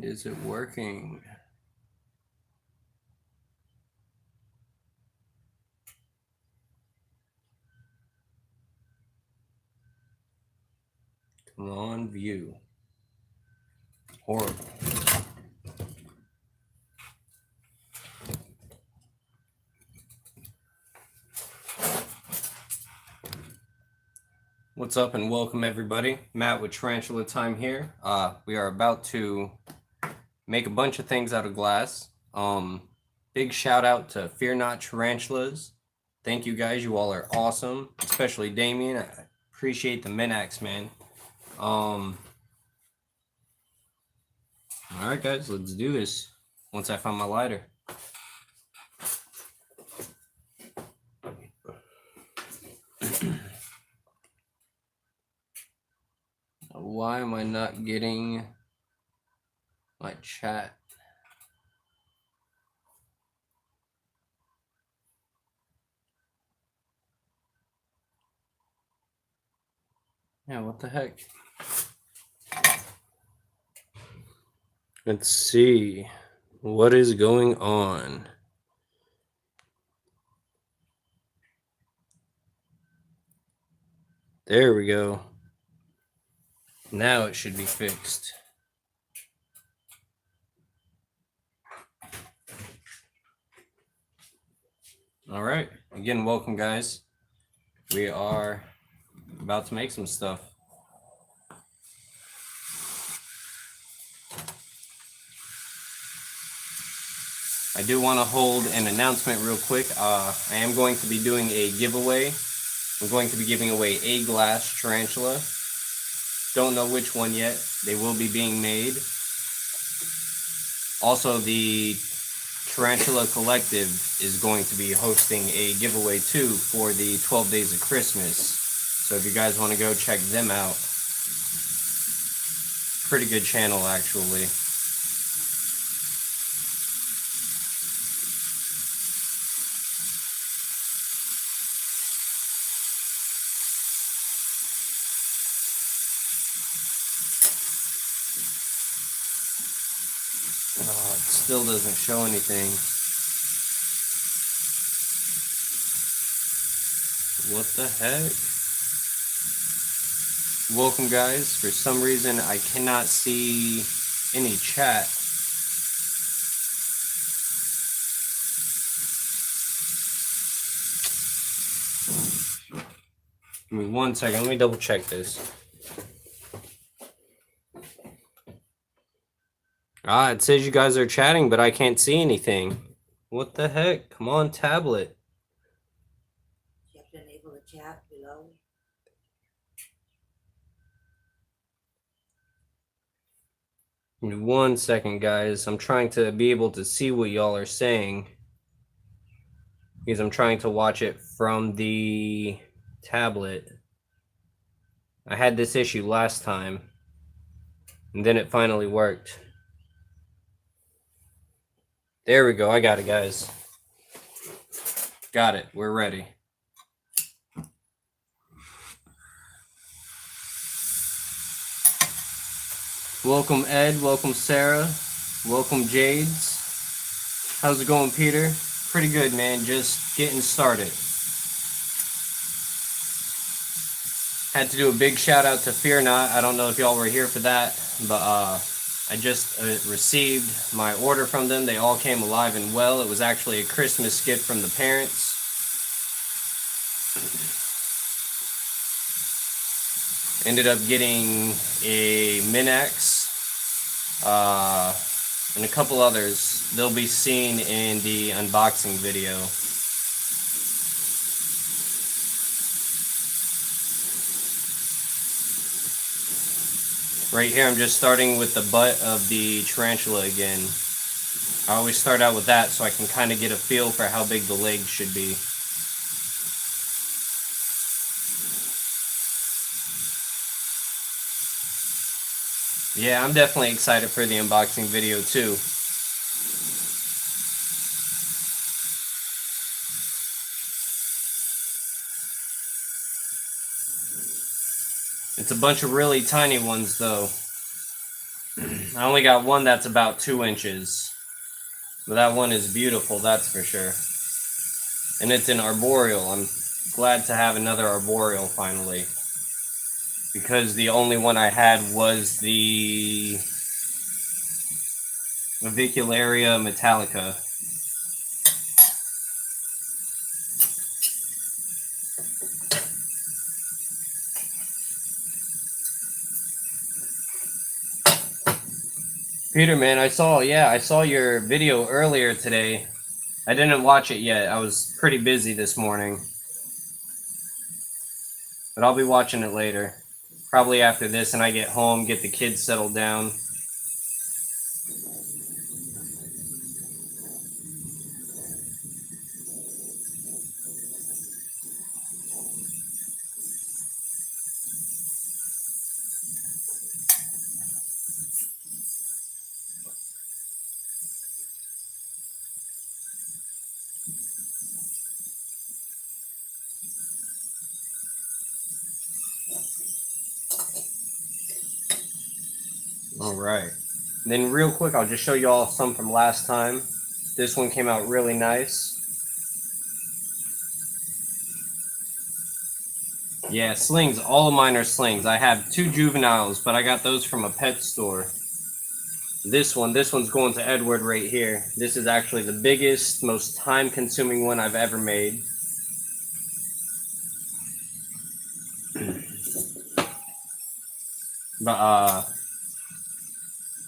And is it working? Come on, view. Horrible. What's up and welcome everybody. Matt with Tarantula Time here. We are about to make a bunch of things out of glass. Big shout out to Fear Not Tarantulas. Thank you guys, you all are awesome. Especially Damien. I appreciate the Minax, man. Alright guys, let's do this. Once I find my lighter. Why am I not getting my chat? Yeah, what the heck? Let's see. What is going on? There we go. Now it should be fixed. All right. Again, welcome, guys. We are about to make some stuff. I do want to hold an announcement real quick. I am going to be doing a giveaway. I'm going to be giving away a glass tarantula. Don't know which one yet. They will be being made. Also, the Tarantula Collective is going to be hosting a giveaway too for the 12 Days of Christmas. So if you guys want to go check them out, pretty good channel actually. It still doesn't show anything. What the heck? Welcome, guys. For some reason, I cannot see any chat. Give me 1 second. Let me double check this. It says you guys are chatting, but I can't see anything. What the heck? Come on, tablet. You have to enable the chat below. Give me 1 second, guys. I'm trying to be able to see what y'all are saying, because I'm trying to watch it from the tablet. I had this issue last time, and then it finally worked. There we go. I got it, guys. Got it. We're ready. Welcome, Ed. Welcome, Sarah. Welcome, Jades. How's it going, Peter? Pretty good, man. Just getting started. Had to do a big shout out to Fear Not. I don't know if y'all were here for that, but I just received my order from them. They all came alive and well. It was actually a Christmas gift from the parents. Ended up getting a Minax and a couple others. They'll be seen in the unboxing video. Right here, I'm just starting with the butt of the tarantula again. I always start out with that so I can kind of get a feel for how big the legs should be. Yeah, I'm definitely excited for the unboxing video too. It's a bunch of really tiny ones though. I only got one that's about 2 inches. But that one is beautiful, that's for sure. And it's an arboreal. I'm glad to have another arboreal finally. Because the only one I had was the Avicularia metallica. Peter, man, I saw your video earlier today. I didn't watch it yet. I was pretty busy this morning. But I'll be watching it later. Probably after this and I get home, get the kids settled down. All right. Then real quick, I'll just show you all some from last time. This one came out really nice. Yeah, slings. All of mine are slings. I have 2 juveniles, but I got those from a pet store. This one's going to Edward right here. This is actually the biggest, most time-consuming one I've ever made. But,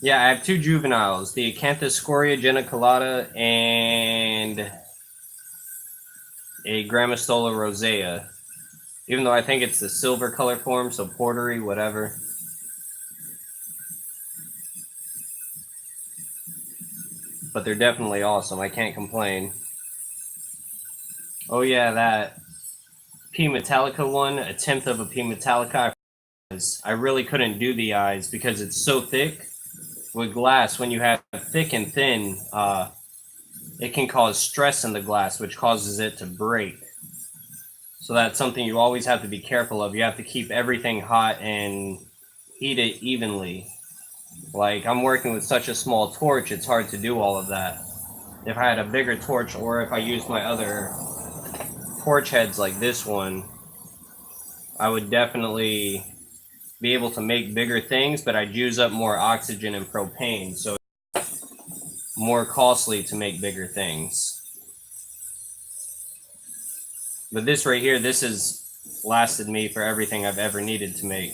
yeah, I have 2 juveniles, the Acanthoscoria geniculata and a Grammostola rosea. Even though I think it's the silver color form, so portery, whatever. But they're definitely awesome. I can't complain. Oh yeah, that P Metallica one, a 1/10 of a P Metallica. I really couldn't do the eyes because it's so thick. With glass, when you have thick and thin, it can cause stress in the glass, which causes it to break. So that's something you always have to be careful of. You have to keep everything hot and heat it evenly. Like, I'm working with such a small torch, it's hard to do all of that. If I had a bigger torch, or if I used my other torch heads like this one, I would definitely be able to make bigger things, but I'd use up more oxygen and propane, so it's more costly to make bigger things. But this right here, this has lasted me for everything I've ever needed to make.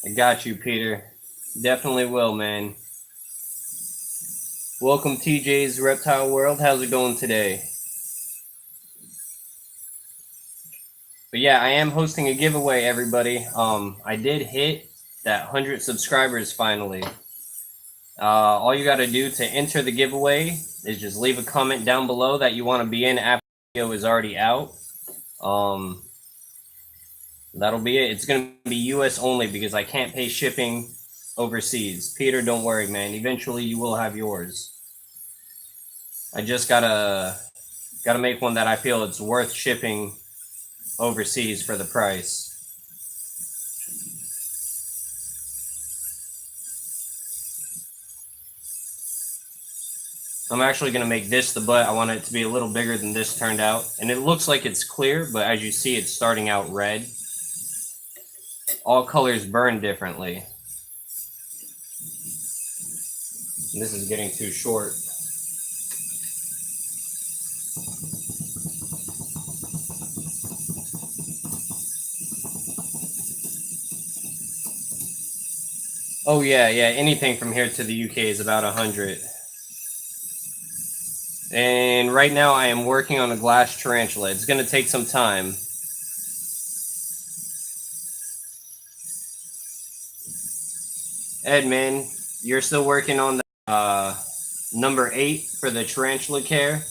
I got you, Peter. Definitely will, man. Welcome, TJ's Reptile World. How's it going today? But yeah, I am hosting a giveaway, everybody. I did hit that 100 subscribers finally. All you got to do to enter the giveaway is just leave a comment down below that you want to be in after the video is already out. That'll be it. It's going to be US only because I can't pay shipping overseas. Peter, don't worry, man. Eventually you will have yours. I just gotta make one that I feel it's worth shipping overseas for the price. I'm actually going to make this the butt. I want it to be a little bigger than this turned out. And it looks like it's clear, but as you see, it's starting out red. All colors burn differently. This is getting too short. Oh yeah, anything from here to the UK is about 100. And right now I am working on a glass tarantula. It's going to take some time. Ed, man, you're still working on the number 8 for the tarantula care?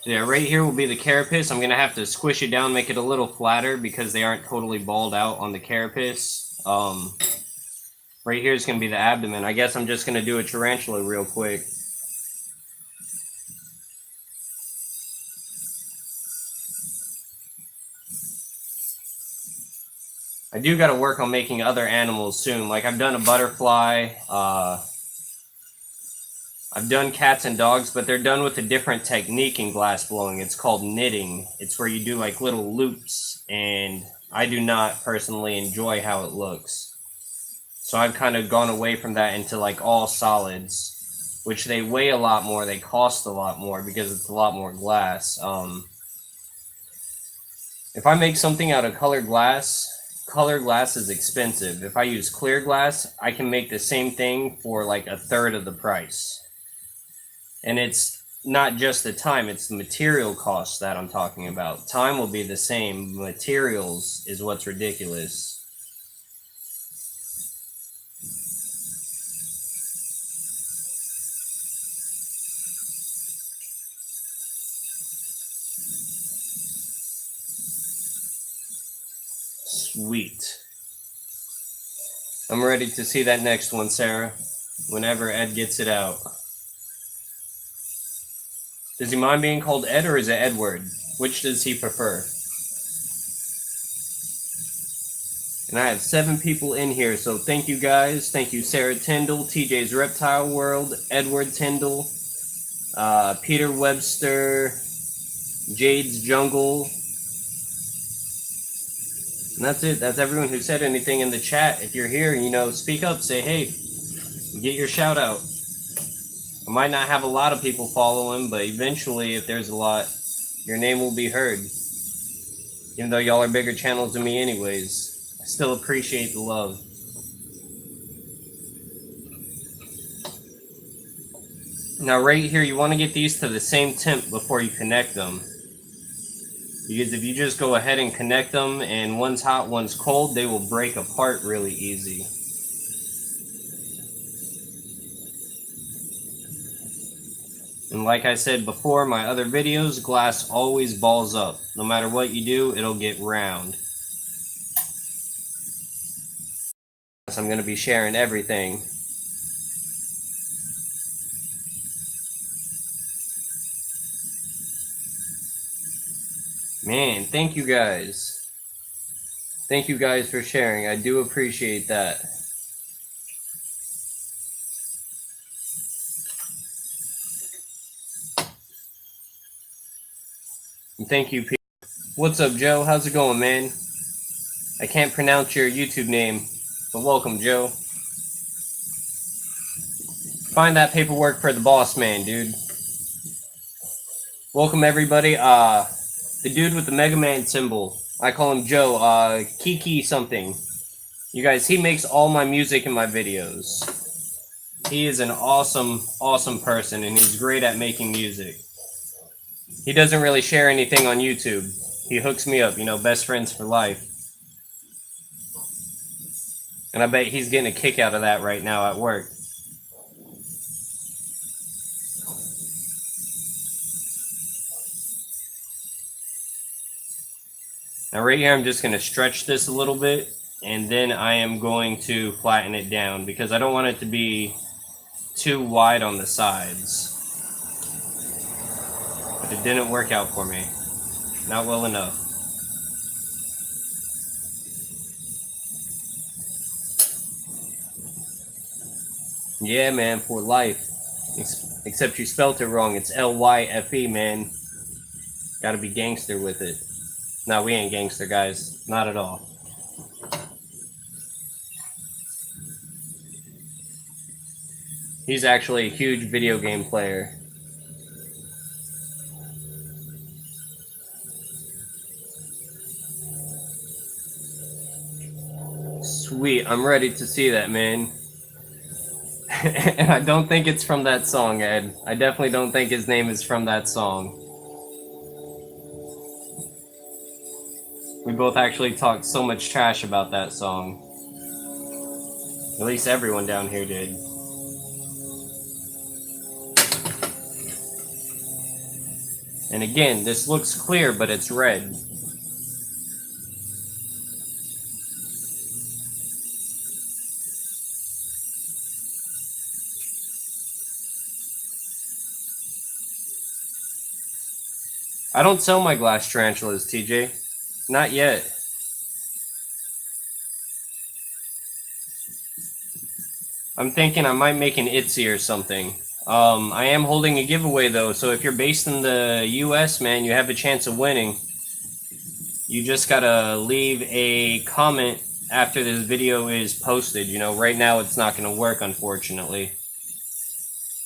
So yeah, right here will be the carapace. I'm going to have to squish it down, make it a little flatter because they aren't totally balled out on the carapace. Right here is going to be the abdomen. I guess I'm just going to do a tarantula real quick. I do got to work on making other animals soon. Like I've done a butterfly. I've done cats and dogs, but they're done with a different technique in glass blowing. It's called knitting. It's where you do like little loops, and I do not personally enjoy how it looks. So I've kind of gone away from that into like all solids, which they weigh a lot more, they cost a lot more because it's a lot more glass. If I make something out of colored glass is expensive. If I use clear glass, I can make the same thing for like a third of the price. And it's not just the time, it's the material costs that I'm talking about. Time will be the same. Materials is what's ridiculous. Sweet. I'm ready to see that next one, Sarah, whenever Ed gets it out. Does he mind being called Ed or is it Edward? Which does he prefer? And I have 7 people in here, so thank you guys. Thank you, Sarah Tyndall, TJ's Reptile World, Edward Tyndall, Peter Webster, Jade's Jungle. And that's it. That's everyone who said anything in the chat. If you're here, you know, speak up. Say, hey, get your shout out. I might not have a lot of people following, but eventually, if there's a lot, your name will be heard. Even though y'all are bigger channels than me anyways, I still appreciate the love. Now right here, you want to get these to the same temp before you connect them. Because if you just go ahead and connect them and one's hot, one's cold, they will break apart really easy. And like I said before, my other videos, glass always balls up. No matter what you do, it'll get round. So I'm going to be sharing everything. Man, thank you guys. Thank you guys for sharing. I do appreciate that. And thank you, Pete. What's up, Joe? How's it going, man? I can't pronounce your YouTube name, but welcome, Joe. Find that paperwork for the boss man, dude. Welcome, everybody. The dude with the Mega Man symbol. I call him Joe. Kiki something. You guys, he makes all my music in my videos. He is an awesome, awesome person, and he's great at making music. He doesn't really share anything on YouTube. He hooks me up, you know, best friends for life. And I bet he's getting a kick out of that right now at work. Now right here, I'm just going to stretch this a little bit, and then I am going to flatten it down because I don't want it to be too wide on the sides. But it didn't work out for me. Not well enough. Yeah, man, for life. Except you spelt it wrong. It's L-Y-F-E, man. Gotta be gangster with it. No, we ain't gangster, guys. Not at all. He's actually a huge video game player. Sweet, I'm ready to see that, man. And I don't think it's from that song, Ed. I definitely don't think his name is from that song. We both actually talked so much trash about that song. At least everyone down here did. And again, this looks clear, but it's red. I don't sell my glass tarantulas, TJ. Not yet. I'm thinking I might make an Etsy or something. I am holding a giveaway though, so if you're based in the US, man, you have a chance of winning. You just gotta leave a comment after this video is posted. You know, right now it's not gonna work, unfortunately.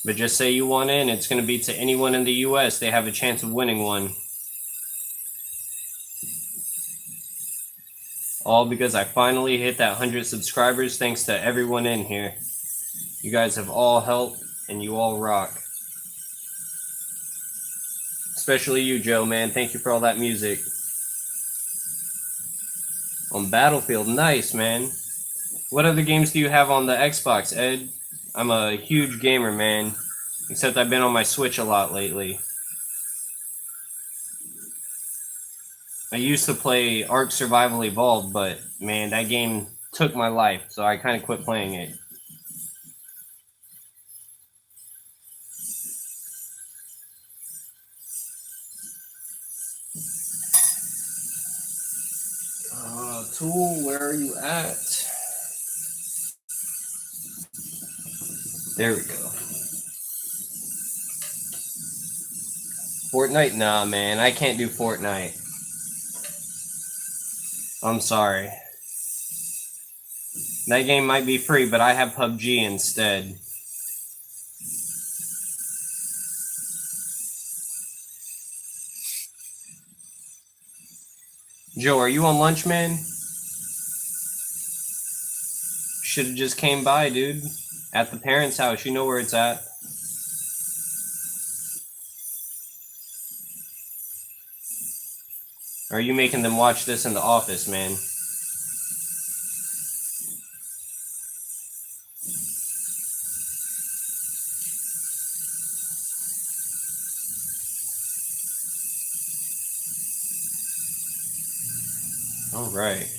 But just say you want in, it's gonna be to anyone in the US. They have a chance of winning one. All because I finally hit that 100 subscribers thanks to everyone in here. You guys have all helped, and you all rock. Especially you, Joe, man. Thank you for all that music. On Battlefield, nice, man. What other games do you have on the Xbox, Ed? I'm a huge gamer, man. Except I've been on my Switch a lot lately. I used to play Ark Survival Evolved, but, man, that game took my life, so I kind of quit playing it. Tool, where are you at? There we go. Fortnite? Nah, man, I can't do Fortnite. I'm sorry. That game might be free, but I have PUBG instead. Joe, are you on lunch, man? Should've just came by, dude. At the parents' house, you know where it's at. Or are you making them watch this in the office, man? Alright.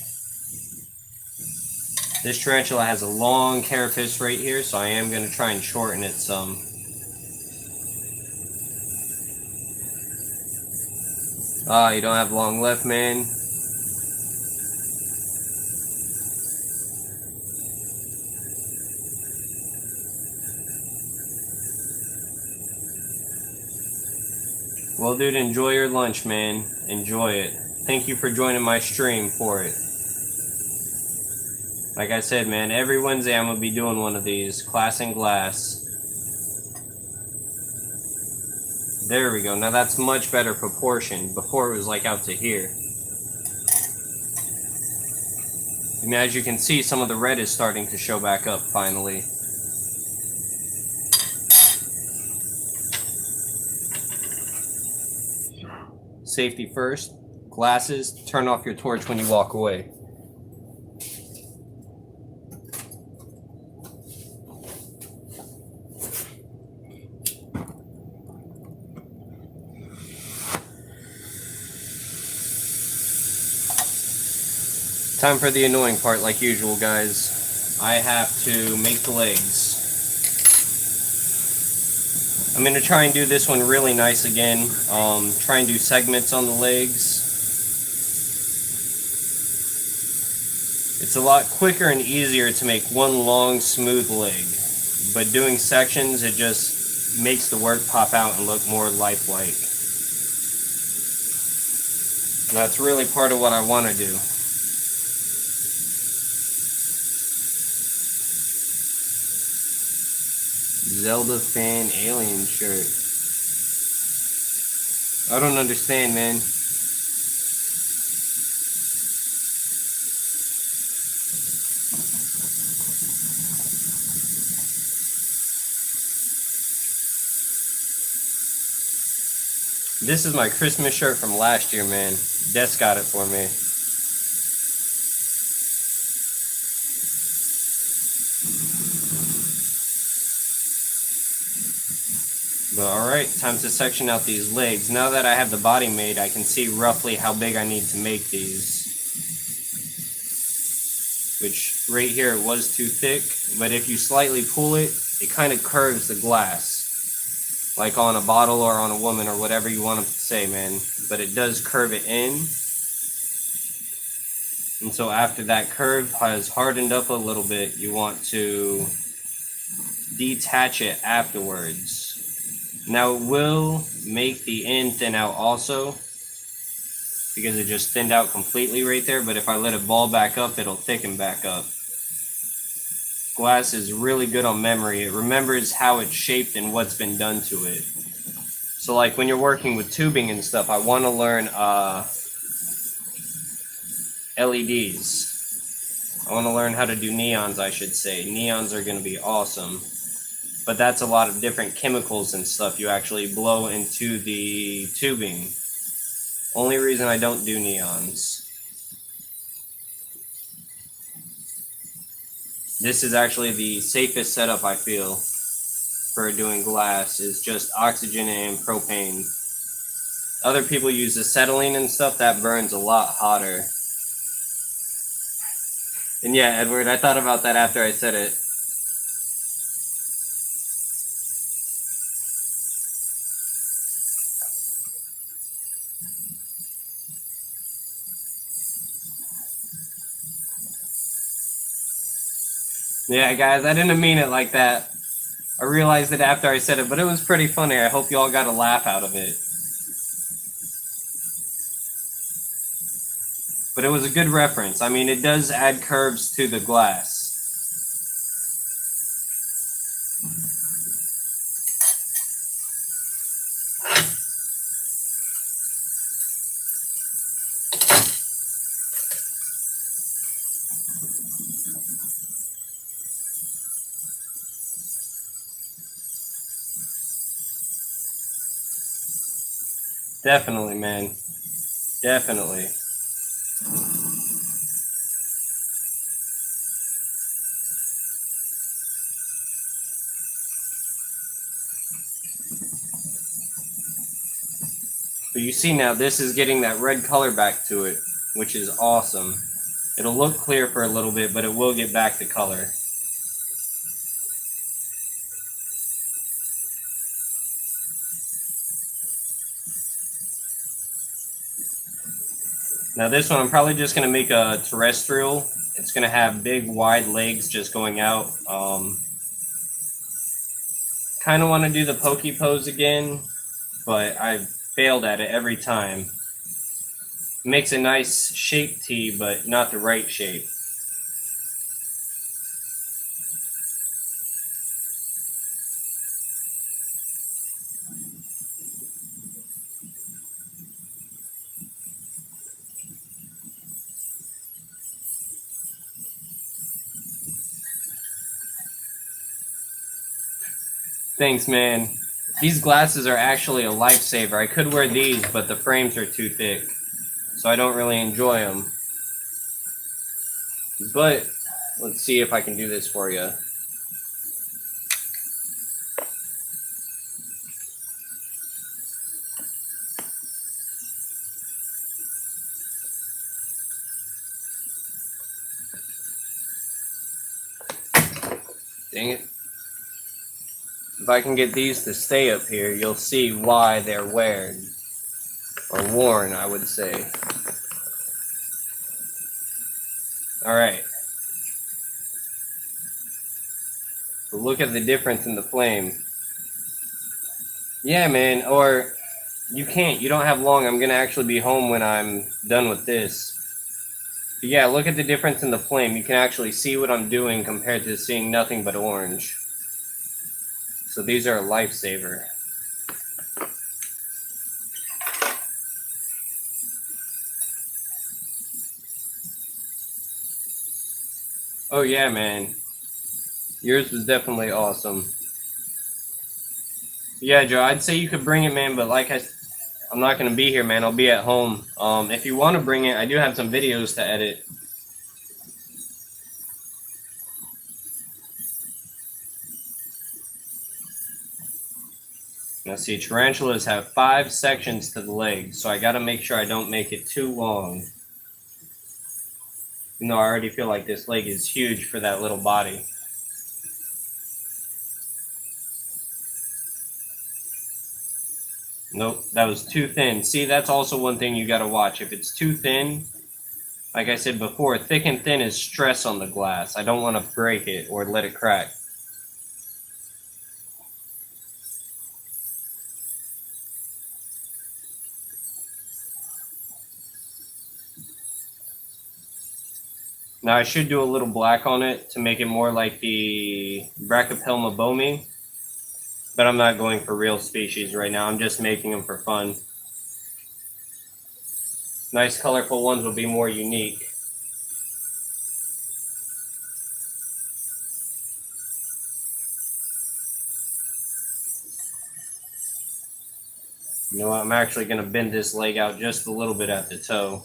This tarantula has a long carapace right here, so I am going to try and shorten it some. Ah, you don't have long left, man. Well, dude, enjoy your lunch, man. Enjoy it. Thank you for joining my stream for it. Like I said, man, every Wednesday I'm going to be doing one of these. Class and Glass. There we go. Now that's much better proportion. Before it was like out to here. And as you can see, some of the red is starting to show back up finally. Safety first. Glasses. Turn off your torch when you walk away. Time for the annoying part, like usual, guys. I have to make the legs. I'm going to try and do this one really nice again. Try and do segments on the legs. It's a lot quicker and easier to make one long, smooth leg. But doing sections, it just makes the work pop out and look more lifelike. And that's really part of what I want to do. Zelda fan alien shirt. I don't understand, man. This is my Christmas shirt from last year, man. Des got it for me. But alright, time to section out these legs. Now that I have the body made, I can see roughly how big I need to make these. Which, right here, it was too thick, but if you slightly pull it, it kind of curves the glass. like on a bottle or on a woman or whatever you want to say, man. But it does curve it in. And so after that curve has hardened up a little bit, you want to detach it afterwards. Now it will make the end thin out also, because it just thinned out completely right there, but if I let it ball back up, it'll thicken back up. Glass is really good on memory. It remembers how it's shaped and what's been done to it. So like when you're working with tubing and stuff, I want to learn LEDs. I want to learn how to do neons, I should say. Neons are going to be awesome. But that's a lot of different chemicals and stuff you actually blow into the tubing. Only reason I don't do neons. This is actually the safest setup I feel for doing glass, is just oxygen and propane. Other people use acetylene and stuff, that burns a lot hotter. And yeah, Edward, I thought about that after I said it. Yeah, guys, I didn't mean it like that. I realized it after I said it, but it was pretty funny. I hope you all got a laugh out of it. But it was a good reference. I mean, it does add curves to the glass. Definitely, man. Definitely. But you see now, this is getting that red color back to it, which is awesome. It'll look clear for a little bit, but it will get back the color. Now this one, I'm probably just going to make a terrestrial. It's going to have big, wide legs just going out. Kind of want to do the pokey pose again, but I've failed at it every time. It makes a nice shape tee, but not the right shape. Thanks, man. These glasses are actually a lifesaver. I could wear these, but the frames are too thick, so I don't really enjoy them. But let's see if I can do this for you. Dang it. If I can get these to stay up here, you'll see why they're worn. Or worn, I would say. Alright. So look at the difference in the flame. Yeah, man, or you can't. You don't have long. I'm going to actually be home when I'm done with this. But yeah, look at the difference in the flame. You can actually see what I'm doing compared to seeing nothing but orange. So these are a lifesaver. Oh yeah, man. Yours was definitely awesome. Yeah, Joe, I'd say you could bring it, man, but like I'm not going to be here, man. I'll be at home. If you want to bring it, I do have some videos to edit. Now see, tarantulas have 5 sections to the leg, so I got to make sure I don't make it too long. Even though I already feel like this leg is huge for that little body. Nope, that was too thin. See, that's also one thing you gotta watch. If it's too thin, like I said before, thick and thin is stress on the glass. I don't want to break it or let it crack. Now I should do a little black on it to make it more like the Brachypelma bomi, but I'm not going for real species right now. I'm just making them for fun. Nice colorful ones will be more unique. You know what? I'm actually going to bend this leg out just a little bit at the toe.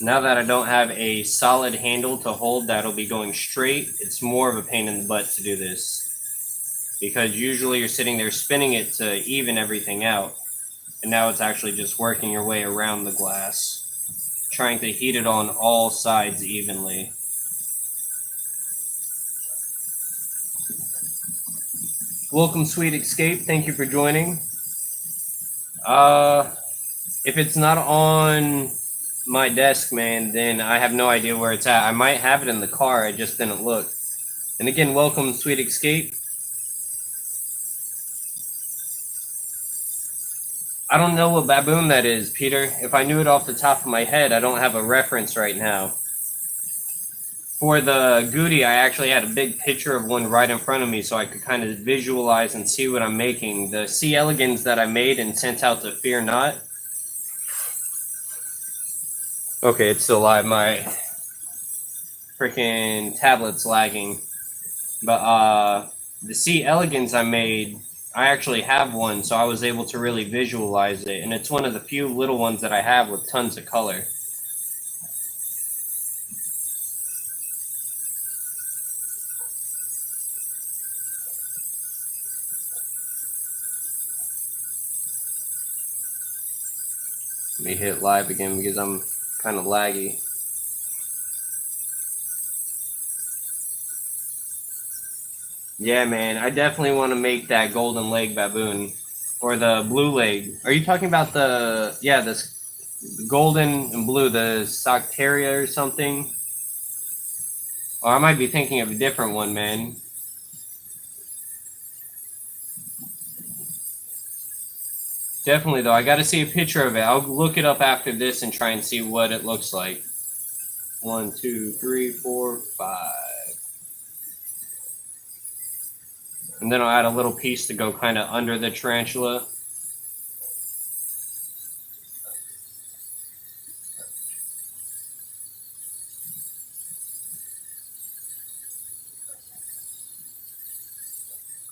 Now that I don't have a solid handle to hold that'll be going straight, it's more of a pain in the butt to do this. Because usually you're sitting there spinning it to even everything out. And now it's actually just working your way around the glass, trying to heat it on all sides evenly. Welcome, Sweet Escape. Thank you for joining. If it's not on my desk, man, then I have no idea where it's at. I might have it in the car. I just didn't look. And again, welcome, Sweet Escape. I don't know what baboon that is, Peter. If I knew it off the top of my head, I don't have a reference right now. For the Goody, I actually had a big picture of one right in front of me so I could kind of visualize and see what I'm making. The C. elegans that I made and sent out to Fear Not. Okay, it's still live. My freaking tablet's lagging. But the C. elegans I made, I actually have one, so I was able to really visualize it. And it's one of the few little ones that I have with tons of color. Let me hit live again because I'm kind of laggy. Yeah, man, I definitely want to make that golden leg baboon or the blue leg. Are you talking about the, yeah, this golden and blue, the Sockteria or something? Or I might be thinking of a different one, man. Definitely, though. I got to see a picture of it. I'll look it up after this and try and see what it looks like. 1, 2, 3, 4, 5. And then I'll add a little piece to go kind of under the tarantula.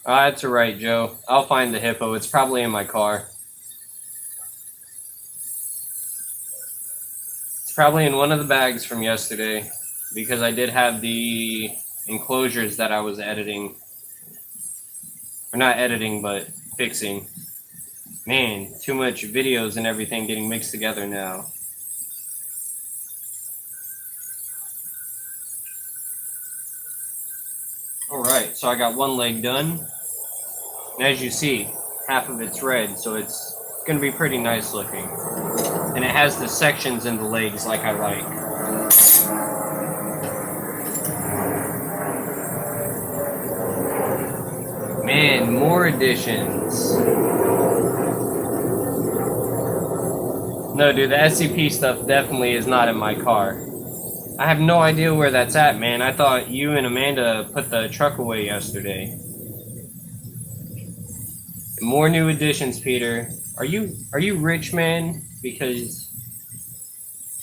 That's all right, Joe. I'll find the hippo. It's probably in my car. It's probably in one of the bags from yesterday because I did have the enclosures that I was editing. Or not editing, but fixing. Man, too much videos and everything getting mixed together now. Alright, so I got one leg done. And as you see, half of it's red, so it's going to be pretty nice looking. And it has the sections in the legs like I like. Man, more additions. No, dude, the SCP stuff definitely is not in my car. I have no idea where that's at, man. I thought you and Amanda put the truck away yesterday. More new additions, Peter. Are you rich, man? Because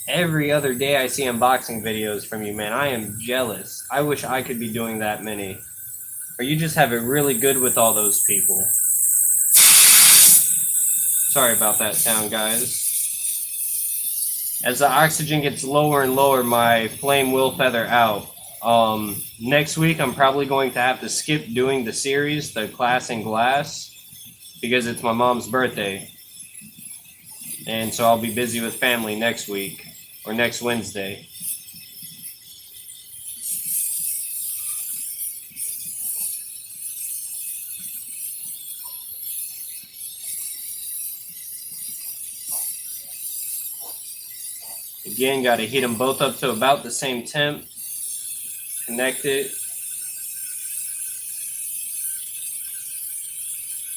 every other day I see unboxing videos from you, man. I am jealous. I wish I could be doing that many. Or you just have it really good with all those people. Sorry about that sound, guys. As the oxygen gets lower and lower, my flame will feather out. Next week, I'm probably going to have to skip doing the series, the class in glass, because it's my mom's birthday. And so I'll be busy with family next week or next Wednesday. Again, got to heat them both up to about the same temp. Connect it.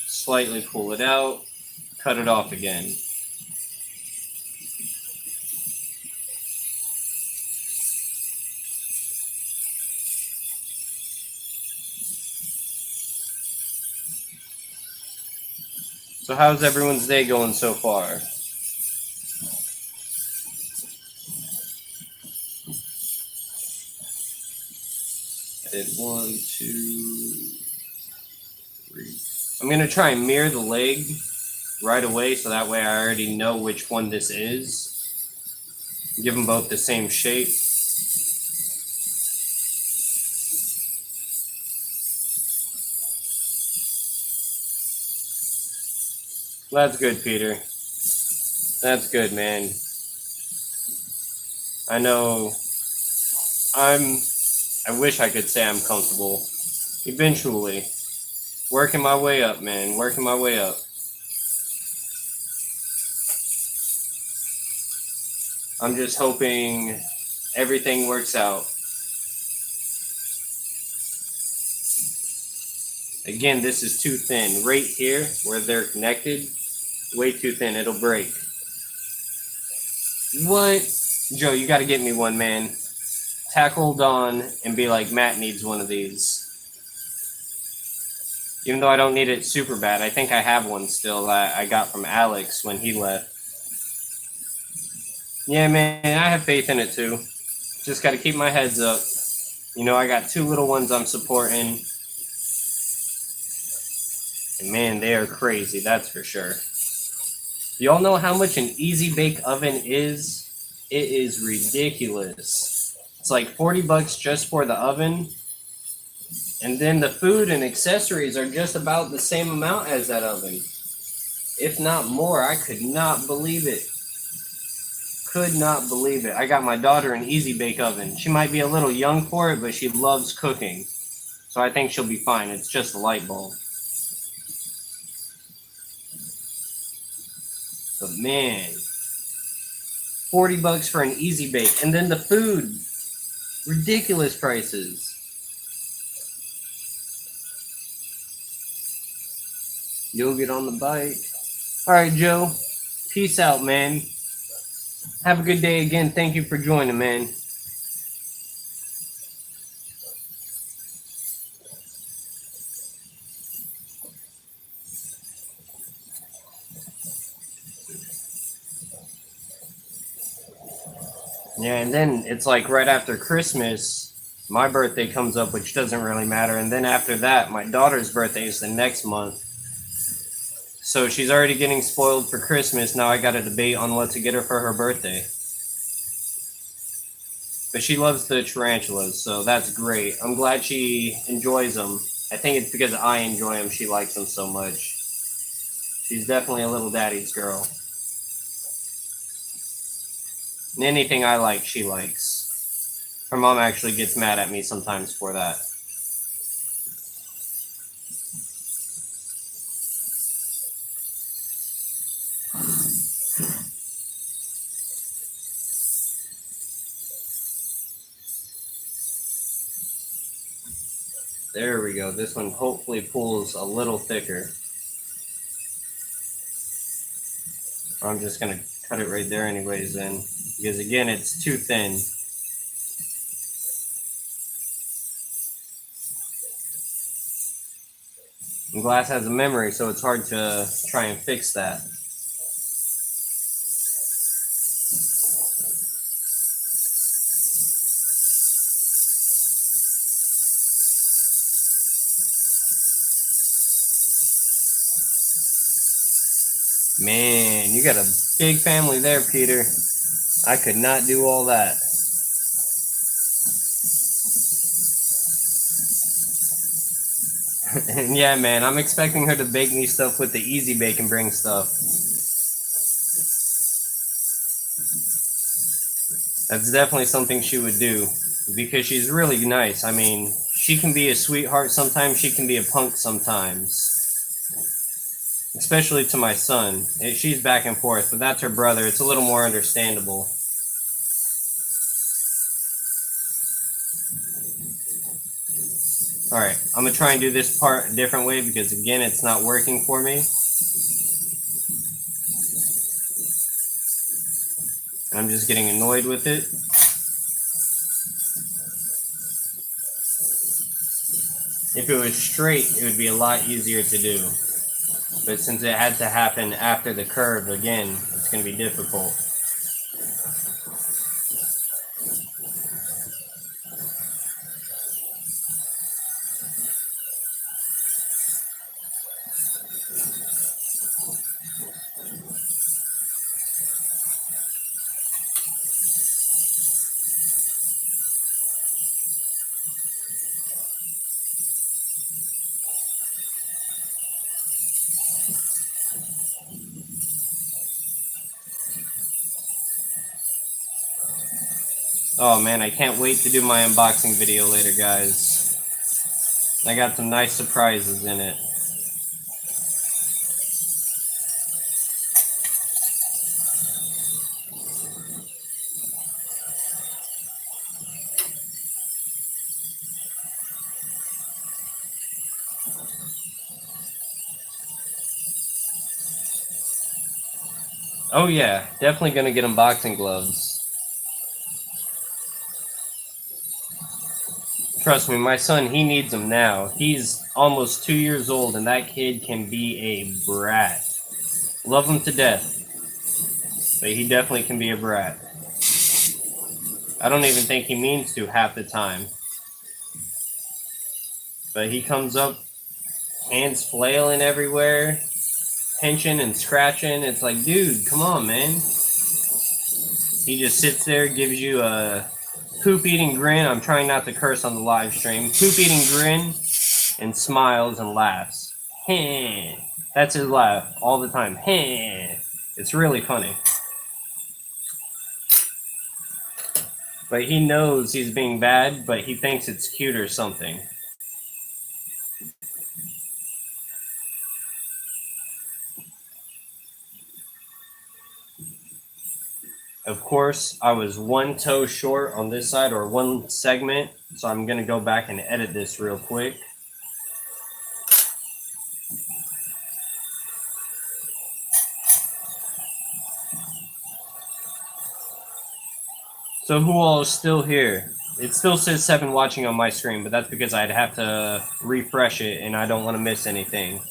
Slightly pull it out. Cut it off again. So how's everyone's day going so far? I did 1, 2, 3. I'm going to try and mirror the leg right away so that way I already know which one this is. Give them both the same shape. That's good, Peter. That's good, man. I know I wish I could say I'm comfortable. Eventually. Working my way up, man. Working my way up. I'm just hoping everything works out. Again, this is too thin. Right here, where they're connected, way too thin. It'll break. What? Joe, you got to get me one, man. Tackle Don and be like, Matt needs one of these. Even though I don't need it super bad, I think I have one still that I got from Alex when he left. Yeah, man, I have faith in it too. Just got to keep my heads up. You know, I got 2 little ones I'm supporting. And man, they are crazy, that's for sure. Y'all know how much an Easy Bake Oven is? It is ridiculous. It's like $40 just for the oven. And then the food and accessories are just about the same amount as that oven. If not more. I could not believe it. Could not believe it. I got my daughter an Easy Bake Oven. She might be a little young for it, but she loves cooking. So I think she'll be fine. It's just a light bulb. But man, $40 for an Easy Bake. And then the food, ridiculous prices. You'll get on the bike. All right, Joe. Peace out, man. Have a good day again. Thank you for joining, man. Yeah, and then it's like right after Christmas, my birthday comes up, which doesn't really matter. And then after that, my daughter's birthday is the next month. So she's already getting spoiled for Christmas. Now I got to debate on what to get her for her birthday. But she loves the tarantulas, so that's great. I'm glad she enjoys them. I think it's because I enjoy them she likes them so much. She's definitely a little daddy's girl. And anything I like, she likes. Her mom actually gets mad at me sometimes for that. There we go. This one hopefully pulls a little thicker. I'm just going to cut it right there anyways then. Because again, it's too thin. And glass has a memory, so it's hard to try and fix that. Man, you got a big family there, Peter. I could not do all that. And yeah, man, I'm expecting her to bake me stuff with the Easy Bake and bring stuff. That's definitely something she would do because she's really nice. I mean, she can be a sweetheart sometimes, she can be a punk sometimes. Especially to my son. She's back and forth, but that's her brother. It's a little more understandable. Alright, I'm going to try and do this part a different way because, again, it's not working for me. I'm just getting annoyed with it. If it was straight, it would be a lot easier to do. But since it had to happen after the curve, again, it's going to be difficult. Oh man, I can't wait to do my unboxing video later, guys. I got some nice surprises in it. Oh yeah, definitely gonna get unboxing gloves. Trust me, my son, he needs them now. He's almost 2 years old, and that kid can be a brat. Love him to death, but he definitely can be a brat. I don't even think he means to half the time. But he comes up, hands flailing everywhere, pinching and scratching. It's like, dude, come on, man. He just sits there, gives you a poop-eating grin. I'm trying not to curse on the live stream. Poop-eating grin, and smiles and laughs. Heh. That's his laugh all the time. Heh. It's really funny. But he knows he's being bad, but he thinks it's cute or something. Of course, I was one toe short on this side, or one segment, so I'm going to go back and edit this real quick. So who all is still here? It still says 7 watching on my screen, but that's because I'd have to refresh it, and I don't want to miss anything.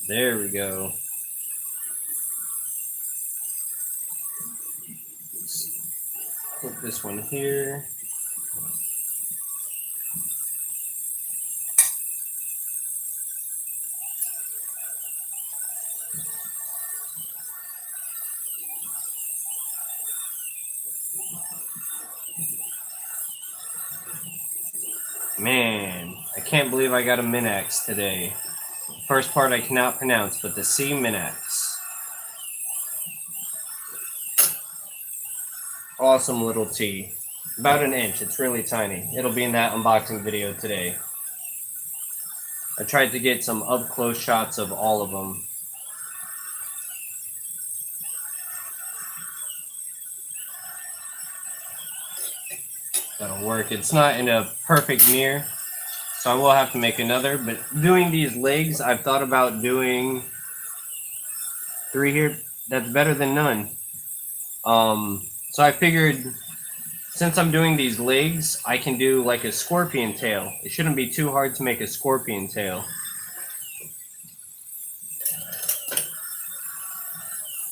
There we go. Let's put this one here. Man, I can't believe I got a Minax today. First part I cannot pronounce, but the C Minax. Awesome little T. About an inch, it's really tiny. It'll be in that unboxing video today. I tried to get some up-close shots of all of them. That'll work. It's not in a perfect mirror, so I will have to make another. But doing these legs, I've thought about doing 3 here. That's better than none. So I figured, since I'm doing these legs, I can do like a scorpion tail. It shouldn't be too hard to make a scorpion tail.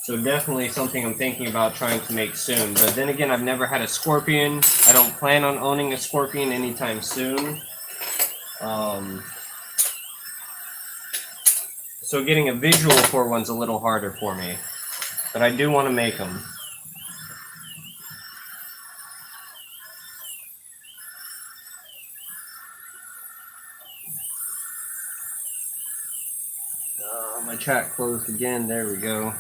So definitely something I'm thinking about trying to make soon. But then again, I've never had a scorpion. I don't plan on owning a scorpion anytime soon. So getting a visual for one's a little harder for me. But I do want to make them. My chat closed again. There we go.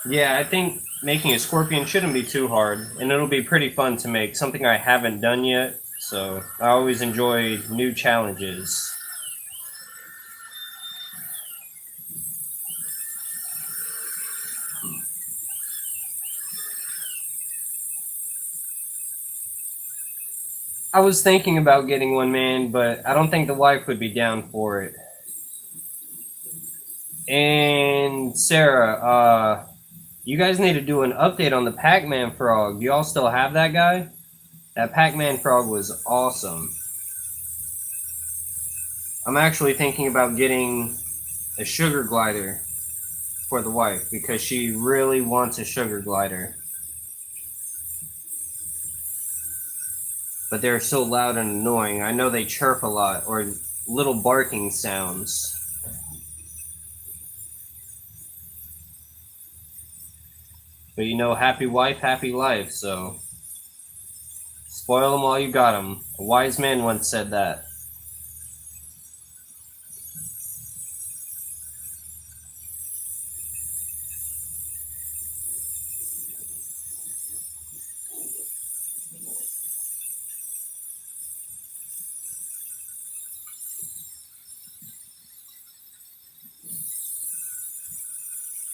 Yeah, I think making a scorpion shouldn't be too hard, and it'll be pretty fun to make. Something I haven't done yet, so I always enjoy new challenges. I was thinking about getting one, man, but I don't think the wife would be down for it. And Sarah, you guys need to do an update on the Pac-Man frog. Do y'all still have that guy? That Pac-Man frog was awesome. I'm actually thinking about getting a sugar glider for the wife because she really wants a sugar glider. But they're so loud and annoying. I know they chirp a lot or little barking sounds. But you know, happy wife, happy life, so spoil them while you got them. A wise man once said that.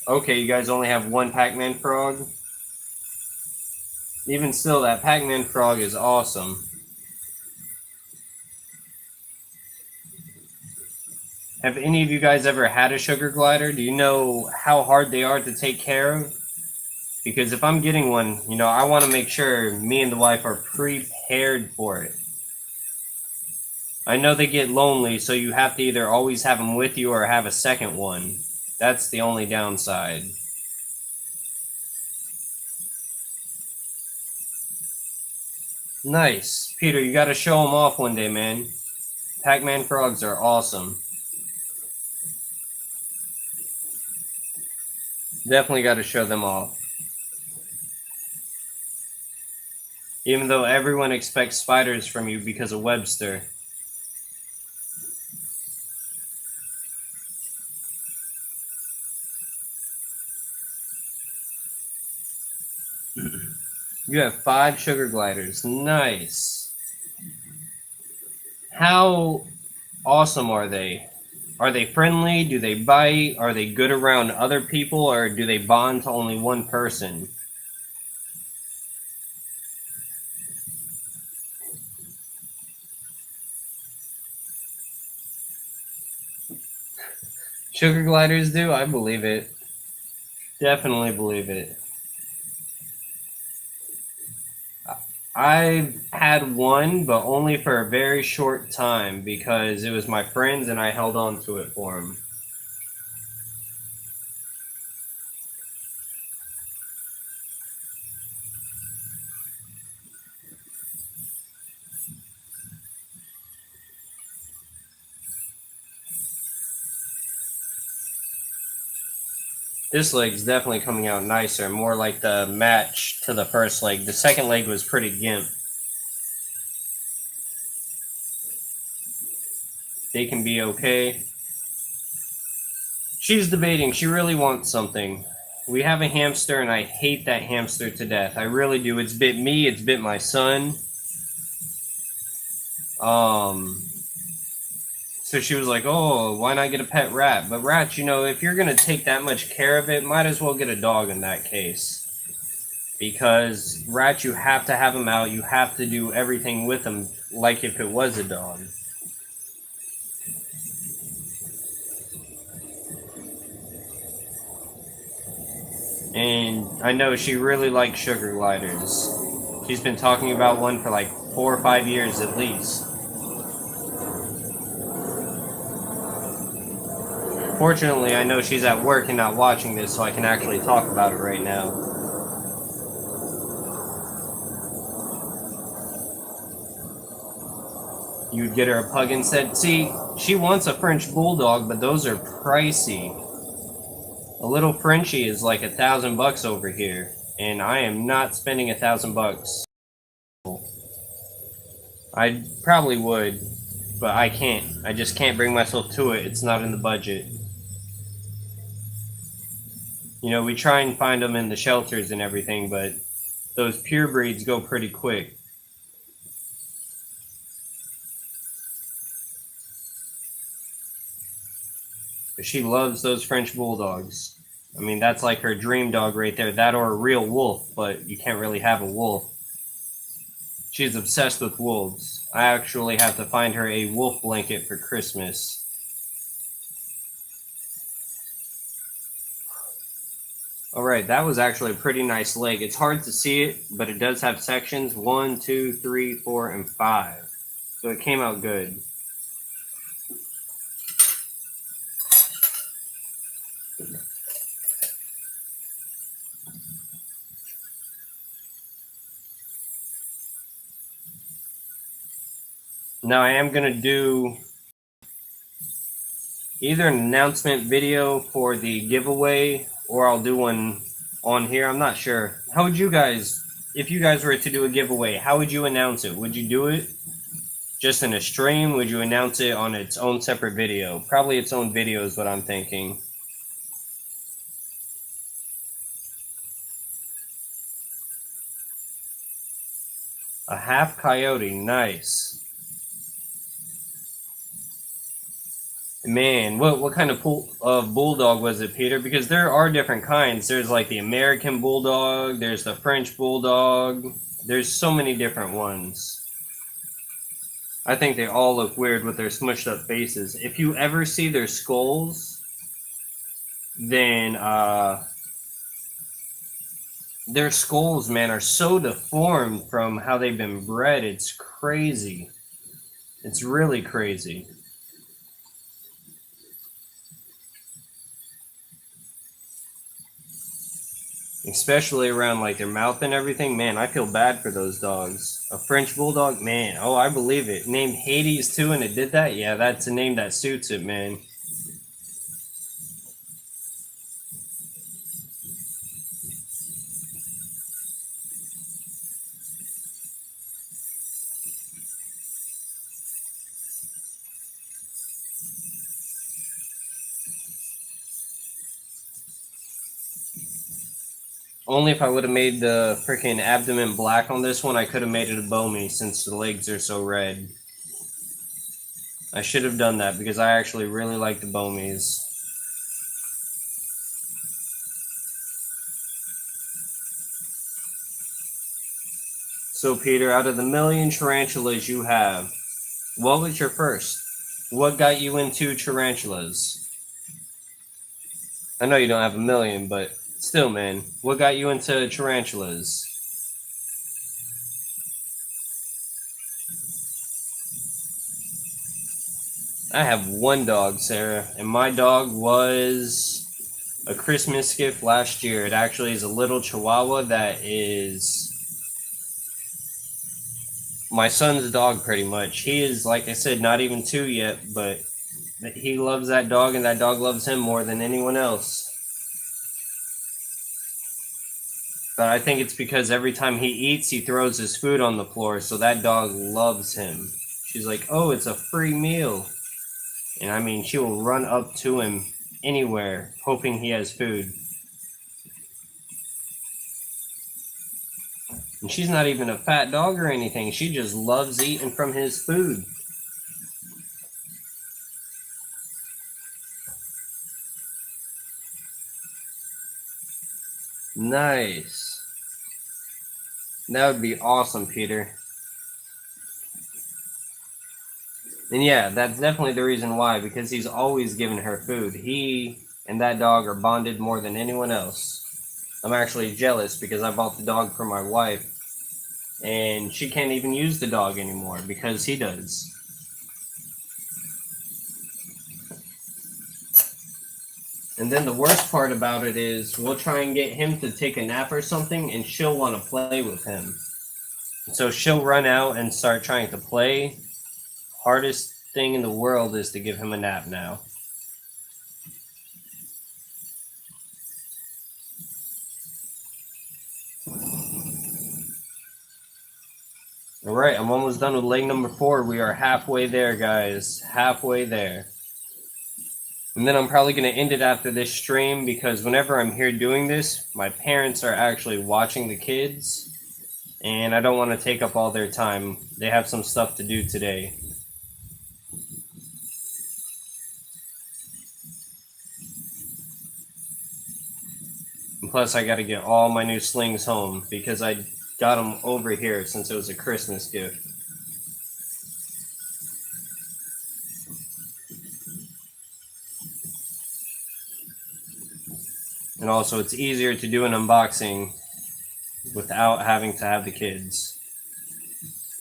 Okay, you guys only have one Pac-Man frog? Even still, that Pac-Man frog is awesome. Have any of you guys ever had a sugar glider? Do you know how hard they are to take care of? Because if I'm getting one, you know, I want to make sure me and the wife are prepared for it. I know they get lonely, so you have to either always have them with you or have a second one. That's the only downside. Nice. Peter, you gotta show them off one day, man. Pac-Man frogs are awesome. Definitely gotta show them off. Even though everyone expects spiders from you because of Webster. You have 5 sugar gliders. Nice. How awesome are they? Are they friendly? Do they bite? Are they good around other people? Or do they bond to only one person? Sugar gliders do? I believe it. Definitely believe it. I've had one, but only for a very short time because it was my friend's and I held on to it for him. This leg's definitely coming out nicer, more like the match to the first leg. The second leg was pretty gimp. They can be okay. She's debating. She really wants something. We have a hamster, and I hate that hamster to death. I really do. It's bit me. It's bit my son. So she was like, oh, why not get a pet rat? But rats, you know, if you're going to take that much care of it, might as well get a dog in that case. Because rats, you have to have them out. You have to do everything with them like if it was a dog. And I know she really likes sugar gliders. She's been talking about one for like 4 or 5 years at least. Fortunately, I know she's at work and not watching this, so I can actually talk about it right now. You'd get her a pug instead. See, she wants a French bulldog, but those are pricey. A little Frenchie is like $1,000 over here, and I am not spending $1,000. I probably would, but I can't. I just can't bring myself to it. It's not in the budget. You know, we try and find them in the shelters and everything, but those pure breeds go pretty quick. But she loves those French bulldogs. I mean, that's like her dream dog right there. That or a real wolf, but you can't really have a wolf. She's obsessed with wolves. I actually have to find her a wolf blanket for Christmas. Alright, that was actually a pretty nice leg. It's hard to see it, but it does have sections 1, 2, 3, 4, and 5. So it came out good. Now I am going to do either an announcement video for the giveaway, or I'll do one on here. I'm not sure. How would you guys, if you guys were to do a giveaway, how would you announce it? Would you do it just in a stream? Would you announce it on its own separate video? Probably its own video is what I'm thinking. A half coyote, nice. Man, what kind of bulldog was it, Peter? Because there are different kinds. There's like the American bulldog, there's the French bulldog. There's so many different ones. I think they all look weird with their smushed up faces. If you ever see their skulls, then their skulls, man, are so deformed from how they've been bred. It's crazy. It's really crazy. Especially around like their mouth and everything. Man, I feel bad for those dogs. A French bulldog, man. Oh, I believe it. Named Hades too, and it did that? Yeah, that's a name that suits it, man. Only if I would have made the freaking abdomen black on this one, I could have made it a Bomy since the legs are so red. I should have done that because I actually really like the Bomies. So Peter, out of the million tarantulas you have, what was your first? What got you into tarantulas? I know you don't have a million, but still, man, what got you into tarantulas? I have one dog, Sarah, and my dog was a Christmas gift last year. It actually is a little Chihuahua that is my son's dog, pretty much. He is, like I said, not even 2 yet, but he loves that dog, and that dog loves him more than anyone else. But I think it's because every time he eats, he throws his food on the floor, so that dog loves him. She's like, oh, it's a free meal. And I mean, she will run up to him anywhere, hoping he has food. And she's not even a fat dog or anything. She just loves eating from his food. Nice. That would be awesome, Peter. And yeah, that's definitely the reason why, because he's always giving her food. He and that dog are bonded more than anyone else. I'm actually jealous because I bought the dog for my wife, and she can't even use the dog anymore because he does. And then the worst part about it is we'll try and get him to take a nap or something, and she'll want to play with him. So she'll run out and start trying to play. Hardest thing in the world is to give him a nap now. All right, I'm almost done with leg number 4. We are halfway there, guys. Halfway there. And then I'm probably going to end it after this stream because whenever I'm here doing this, my parents are actually watching the kids. And I don't want to take up all their time. They have some stuff to do today. And plus, I got to get all my new slings home because I got them over here since it was a Christmas gift. And also, it's easier to do an unboxing without having to have the kids.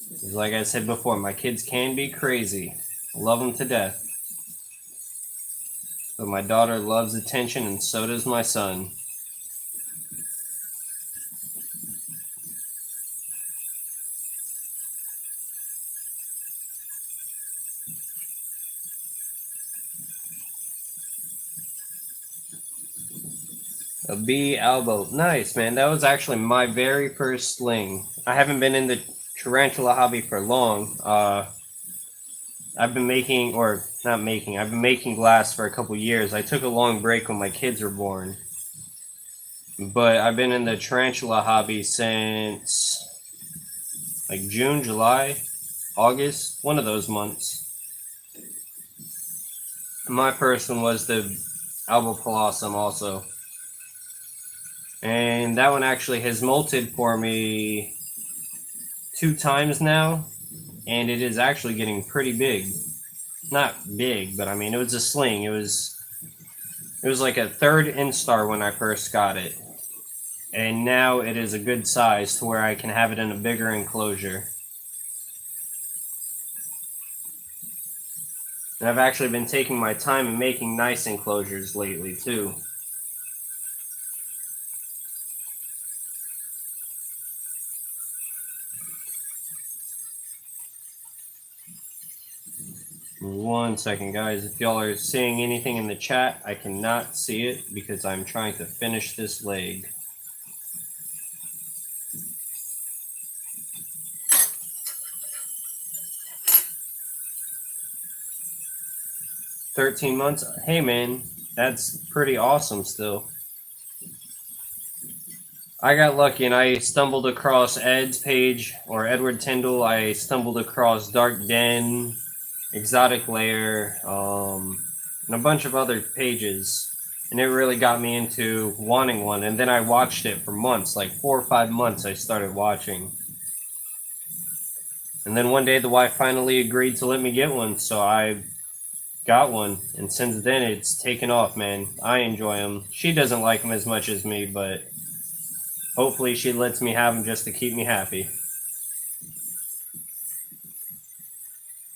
Because like I said before, my kids can be crazy. I love them to death. But my daughter loves attention, and so does my son. A B elbow. Nice, man. That was actually my very first sling. I haven't been in the tarantula hobby for long. I've been making, or not making, I've been making glass for a couple years. I took a long break when my kids were born. But I've been in the tarantula hobby since like June, July, August, one of those months. My first one was the Albopalossum also. And that one actually has molted for me 2 times now, and it is actually getting pretty big. Not big, but I mean, it was a sling. It was like a 3rd Instar when I first got it. And now it is a good size to where I can have it in a bigger enclosure. And I've actually been taking my time and making nice enclosures lately too. One second, guys. If y'all are seeing anything in the chat, I cannot see it because I'm trying to finish this leg. "13 months? Hey, man, that's pretty awesome still. I got lucky and I stumbled across Ed's page, or Edward Tyndall. I stumbled across Dark Den, Exotic Lair, and a bunch of other pages. And it really got me into wanting one. And then I watched it for months, like 4 or 5 months I started watching. And then one day the wife finally agreed to let me get one, so I got one. And since then it's taken off, man. I enjoy them. She doesn't like them as much as me, but hopefully she lets me have them just to keep me happy.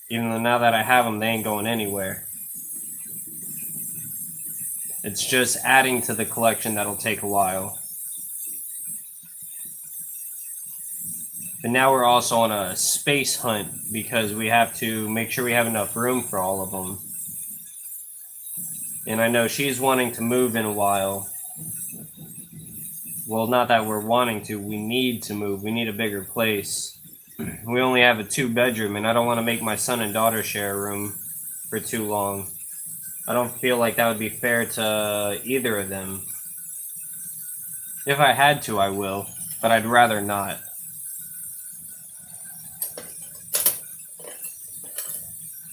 Even though now that I have them, they ain't going anywhere. It's just adding to the collection that'll take a while. But now we're also on a space hunt because we have to make sure we have enough room for all of them. And I know she's wanting to move in a while. Well, not that we're wanting to, we need to move. We need a bigger place. We only have a 2-bedroom, and I don't want to make my son and daughter share a room for too long. I don't feel like that would be fair to either of them. If I had to, I will, but I'd rather not.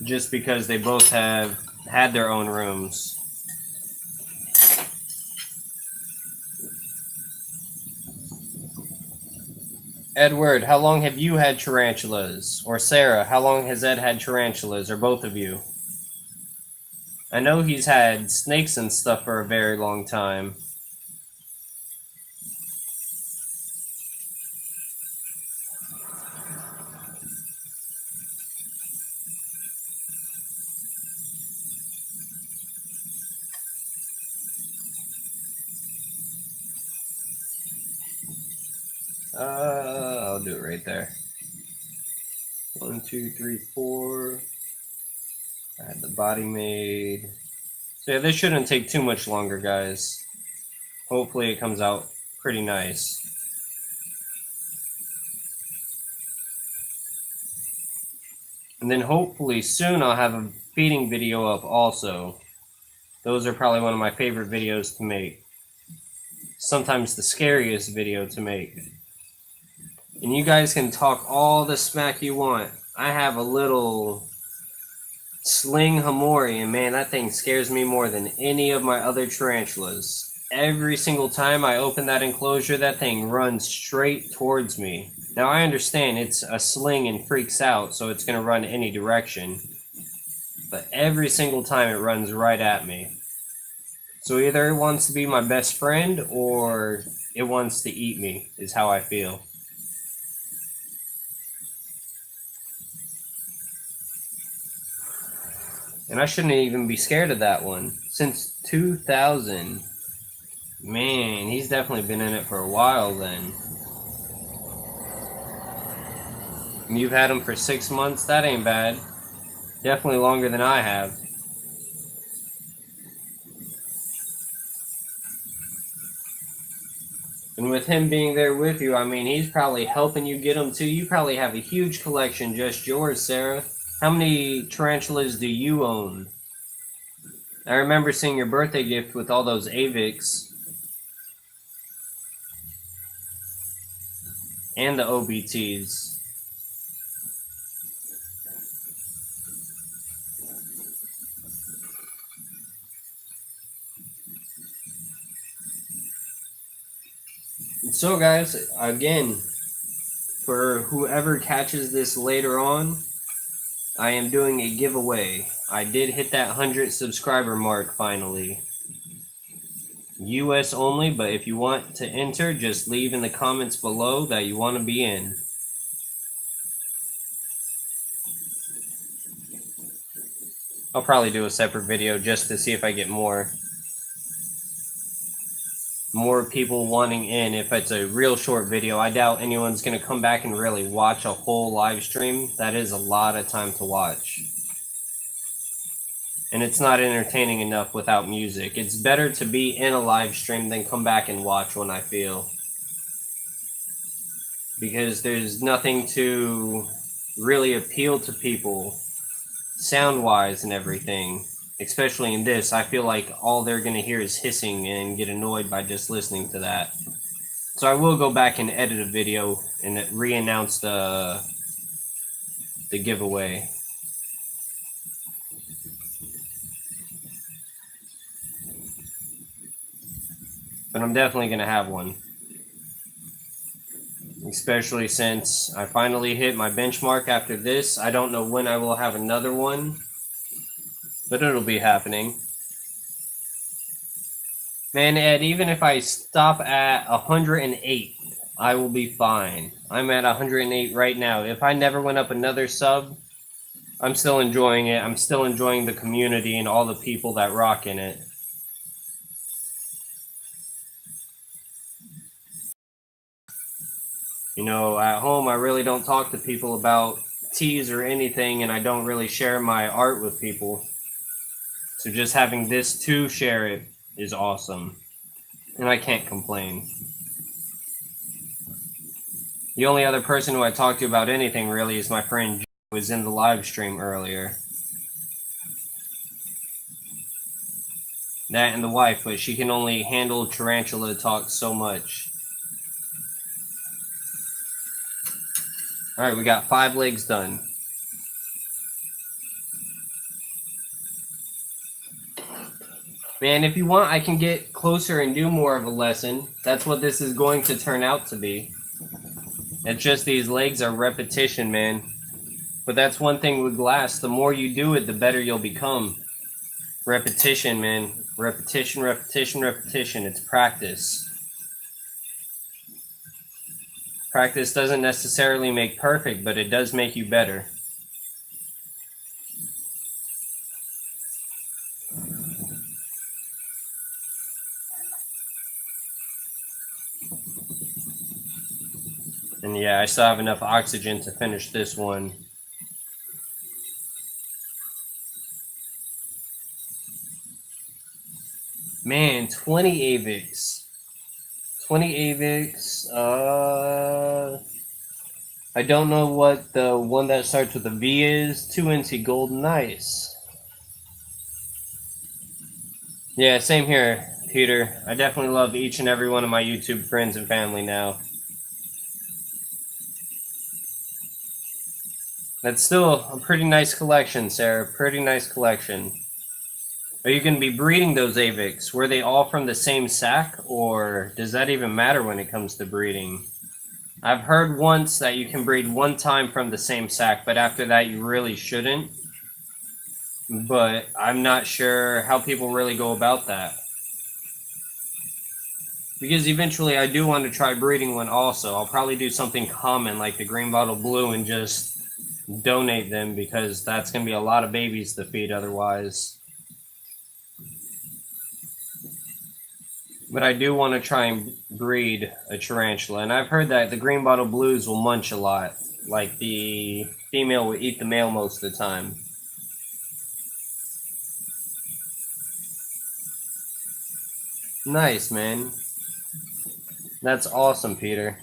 Just because they both have had their own rooms. Edward, how long have you had tarantulas? Or Sarah, how long has Ed had tarantulas? Or both of you? I know he's had snakes and stuff for a very long time. I'll do it right there. 1, 2, 3, 4. I had the body made. So yeah, this shouldn't take too much longer, guys. Hopefully it comes out pretty nice. And then hopefully soon I'll have a feeding video up also. Those are probably one of my favorite videos to make. Sometimes the scariest video to make. And you guys can talk all the smack you want. I have a little sling Hamori, and man, that thing scares me more than any of my other tarantulas. Every single time I open that enclosure, that thing runs straight towards me. Now I understand it's a sling and freaks out, so it's going to run any direction. But every single time it runs right at me. So either it wants to be my best friend or it wants to eat me, is how I feel. And I shouldn't even be scared of that one. Since 2000. Man, he's definitely been in it for a while then. And you've had him for 6 months? That ain't bad. Definitely longer than I have. And with him being there with you, I mean, he's probably helping you get them too. You probably have a huge collection, just yours, Sarah. How many tarantulas do you own? I remember seeing your birthday gift with all those Avix. And the OBTs. So guys, again, for whoever catches this later on, I am doing a giveaway. I did hit that 100 subscriber mark finally. US only, but if you want to enter, just leave in the comments below that you want to be in. I'll probably do a separate video just to see if I get more people wanting in. If it's a real short video, I doubt anyone's going to come back and really watch a whole live stream. That is a lot of time to watch. And it's not entertaining enough without music. It's better to be in a live stream than come back and watch one, I feel. Because there's nothing to really appeal to people sound-wise and everything. Especially in this, I feel like all they're going to hear is hissing and get annoyed by just listening to that. So I will go back and edit a video and re-announce the giveaway. But I'm definitely going to have one. Especially since I finally hit my benchmark after this. I don't know when I will have another one. But it'll be happening. Man, Ed, even if I stop at 108, I will be fine. I'm at 108 right now. If I never went up another sub, I'm still enjoying it. I'm still enjoying the community and all the people that rock in it. You know, at home, I really don't talk to people about teas or anything, and I don't really share my art with people. So just having this to share it is awesome. And I can't complain. The only other person who I talked to about anything really is my friend who was in the live stream earlier. That and the wife, but she can only handle tarantula talk so much. Alright, we got 5 legs done. Man, if you want, I can get closer and do more of a lesson. That's what this is going to turn out to be. It's just these legs are repetition, man. But that's one thing with glass. The more you do it, the better you'll become. Repetition, man. Repetition, repetition, repetition. It's practice. Practice doesn't necessarily make perfect, but it does make you better. And yeah, I still have enough oxygen to finish this one. Man, 20 AVIX. 20 AVIX, I don't know what the one that starts with a V is. 2NC Gold, nice. Yeah, same here, Peter. I definitely love each and every one of my YouTube friends and family now. That's still a pretty nice collection, Sarah. Pretty nice collection. Are you going to be breeding those Avics? Were they all from the same sack, or does that even matter when it comes to breeding? I've heard once that you can breed one time from the same sack, but after that you really shouldn't. But I'm not sure how people really go about that. Because eventually I do want to try breeding one also. I'll probably do something common like the green bottle blue and just donate them, because that's going to be a lot of babies to feed otherwise. But I do want to try and breed a tarantula, and I've heard that the green bottle blues will munch a lot. Like the female will eat the male most of the time. Nice, man. That's awesome, Peter.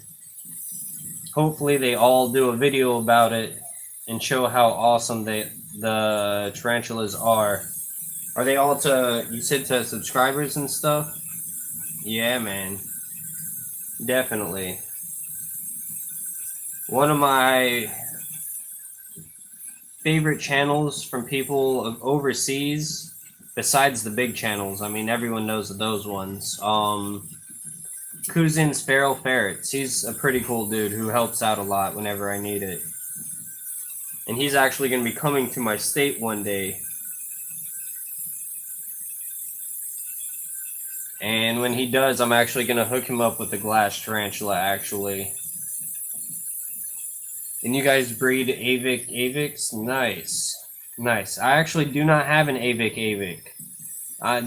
Hopefully they all do a video about it and show how awesome the tarantulas are. Are they all to, you said, to subscribers and stuff? Yeah, man. Definitely. One of my favorite channels from people overseas, besides the big channels, I mean, everyone knows of those ones. Kuzin's Feral Ferrets. He's a pretty cool dude who helps out a lot whenever I need it. And he's actually going to be coming to my state one day. And when he does, I'm actually going to hook him up with a glass tarantula, actually. And you guys breed Avics? Nice. Nice. I actually do not have an Avic.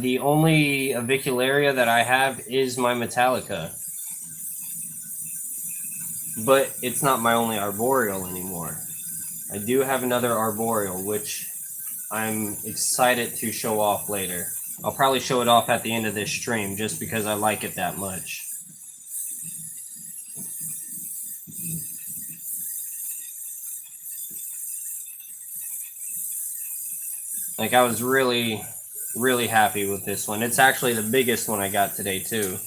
The only Avicularia that I have is my Metallica. But it's not my only arboreal anymore. I do have another arboreal, which I'm excited to show off later. I'll probably show it off at the end of this stream, just because I like it that much. Like, I was really happy with this one. It's actually the biggest one I got today, too.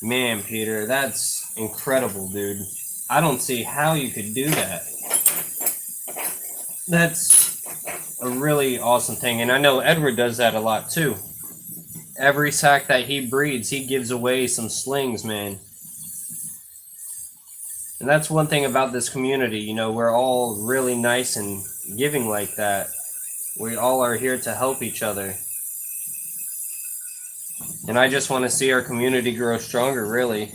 Man, Peter, that's incredible, dude. I don't see how you could do that. That's a really awesome thing, and I know Edward does that a lot, too. Every sack that he breeds, he gives away some slings, man. And that's one thing about this community, you know, we're all really nice and giving like that. We all are here to help each other. And I just want to see our community grow stronger, really.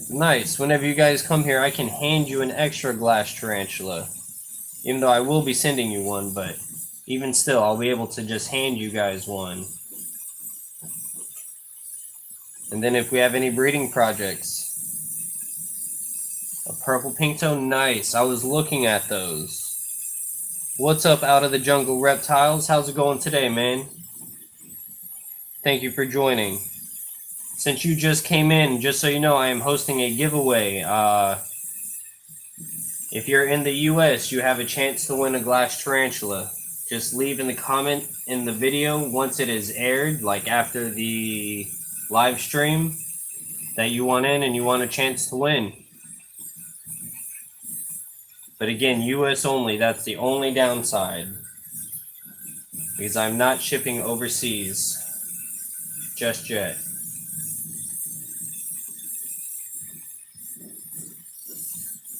Nice. Whenever you guys come here, I can hand you an extra glass tarantula. Even though I will be sending you one, but even still, I'll be able to just hand you guys one. And then if we have any breeding projects. A purple pinto, nice. I was looking at those. What's up, Out of the Jungle Reptiles? How's it going today, man? Thank you for joining. Since you just came in, just so you know, I am hosting a giveaway. If you're in the US, you have a chance to win a glass tarantula. Just leave in the comment in the video once it is aired, like after the live stream, that you want in and you want a chance to win. But again, US only, that's the only downside. Because I'm not shipping overseas just yet.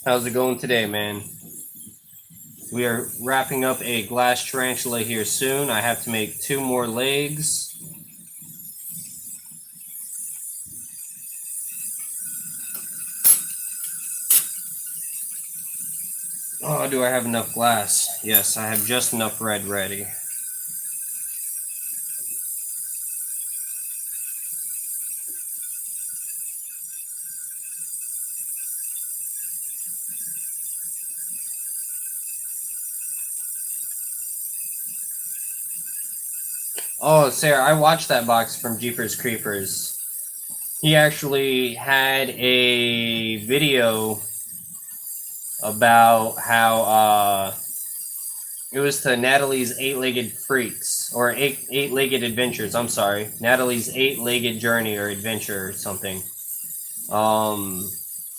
How's it going today, man? We are wrapping up a glass tarantula here soon. I have to make 2 more legs. Oh, do I have enough glass? Yes, I have just enough red ready. Oh, Sarah, I watched that box from Jeepers Creepers. He actually had a video about how it was to Natalie's Eight-Legged Freaks, or Eight-Legged Adventures. I'm sorry, Natalie's Eight-Legged Journey or Adventure or something.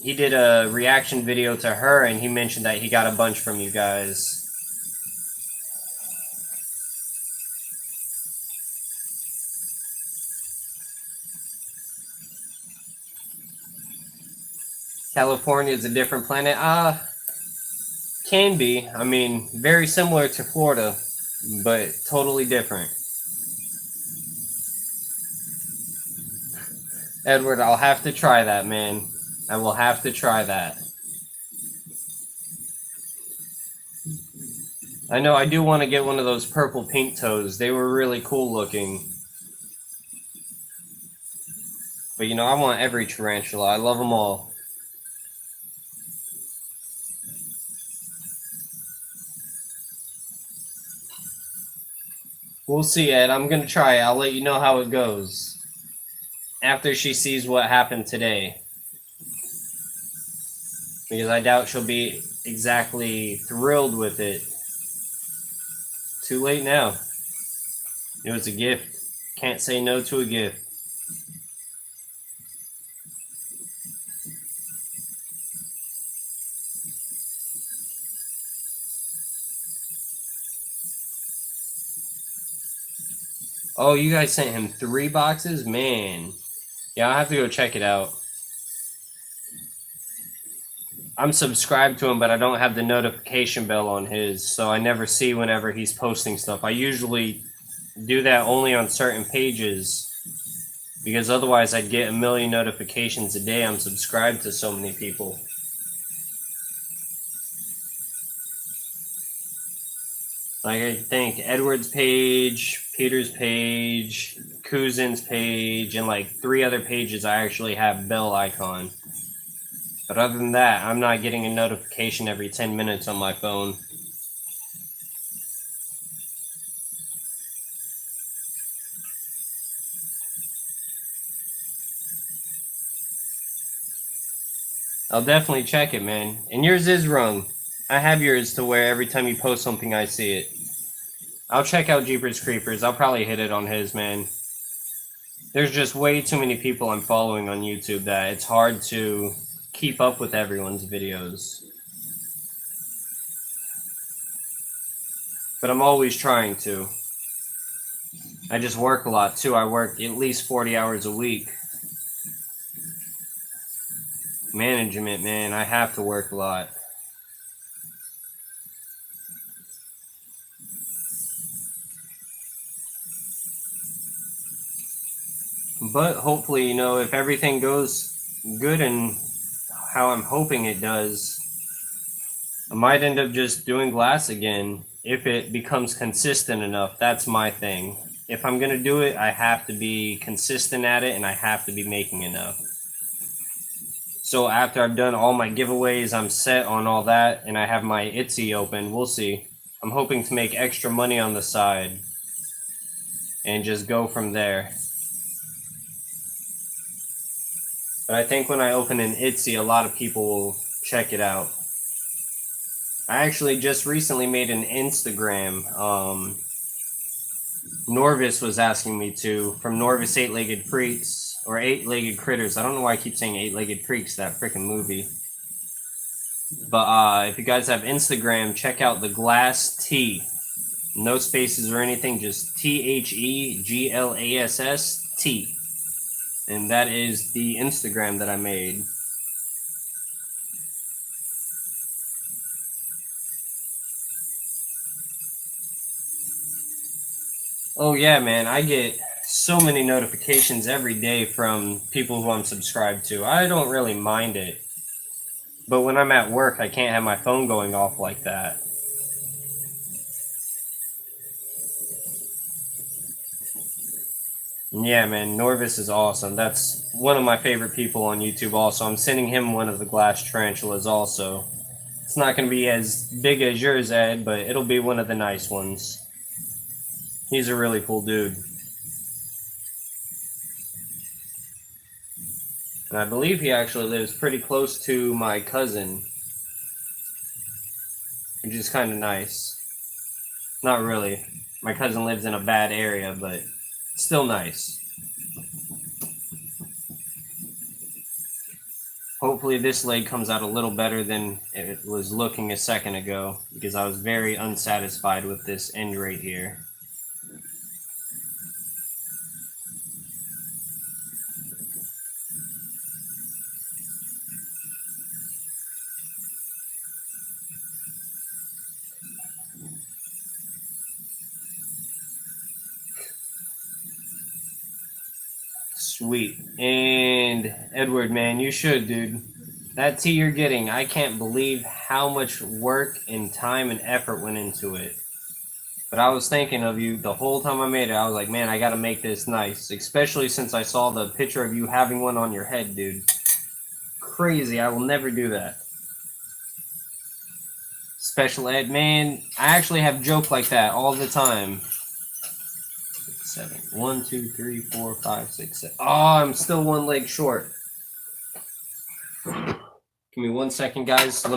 He did a reaction video to her, and he mentioned that he got a bunch from you guys. California is a different planet. Can be. I mean, very similar to Florida, but totally different. Edward, I'll have to try that, man. I will have to try that. I know I do want to get one of those purple pink toes. They were really cool looking. But you know, I want every tarantula. I love them all. We'll see, Ed. I'm going to try it. I'll let you know how it goes after she sees what happened today. Because I doubt she'll be exactly thrilled with it. Too late now. It was a gift. Can't say no to a gift. Oh, you guys sent him 3 boxes? Man. Yeah, I'll have to go check it out. I'm subscribed to him, but I don't have the notification bell on his, so I never see whenever he's posting stuff. I usually do that only on certain pages, because otherwise I'd get a million notifications a day. I'm subscribed to so many people. Like, I think Edward's page, Peter's page, Kuzin's page, and like 3 other pages I actually have bell icon. But other than that, I'm not getting a notification every 10 minutes on my phone. I'll definitely check it, man. And yours is wrong. I have yours to where every time you post something, I see it. I'll check out Jeepers Creepers. I'll probably hit it on his, man. There's just way too many people I'm following on YouTube that it's hard to keep up with everyone's videos. But I'm always trying to. I just work a lot, too. I work at least 40 hours a week. Management, man. I have to work a lot. But hopefully, you know, if everything goes good and how I'm hoping it does, I might end up just doing glass again if it becomes consistent enough. That's my thing. If I'm going to do it, I have to be consistent at it and I have to be making enough. So after I've done all my giveaways, I'm set on all that, and I have my Etsy open. We'll see. I'm hoping to make extra money on the side and just go from there. But I think when I open an Etsy, a lot of people will check it out. I actually just recently made an Instagram. Norvis was asking me to, from Norvis Eight-Legged Freaks, or Eight-Legged Critters. I don't know why I keep saying Eight-Legged Freaks, that freaking movie. But if you guys have Instagram, check out the Glass T. No spaces or anything, just TheGlass And that is the Instagram that I made. Oh yeah, man, I get so many notifications every day from people who I'm subscribed to. I don't really mind it. But when I'm at work, I can't have my phone going off like that. Yeah, man, Norvis is awesome. That's one of my favorite people on YouTube also. I'm sending him one of the glass tarantulas also. It's not going to be as big as yours, Ed, but it'll be one of the nice ones. He's a really cool dude. And I believe he actually lives pretty close to my cousin, which is kind of nice. Not really. My cousin lives in a bad area, but still nice. Hopefully this leg comes out a little better than it was looking a second ago, because I was very unsatisfied with this end right here. Sweet. And Edward, man, you should, dude. That tea you're getting, I can't believe how much work and time and effort went into it. But I was thinking of you the whole time I made it. I was like, man, I gotta make this nice. Especially since I saw the picture of you having one on your head, dude. Crazy. I will never do that. Special ed, man. I actually have joke like that all the time. 7. 1, 2, 3, 4, 5, 6, 7. Oh, I'm still one leg short. Give me 1 second, guys. Let me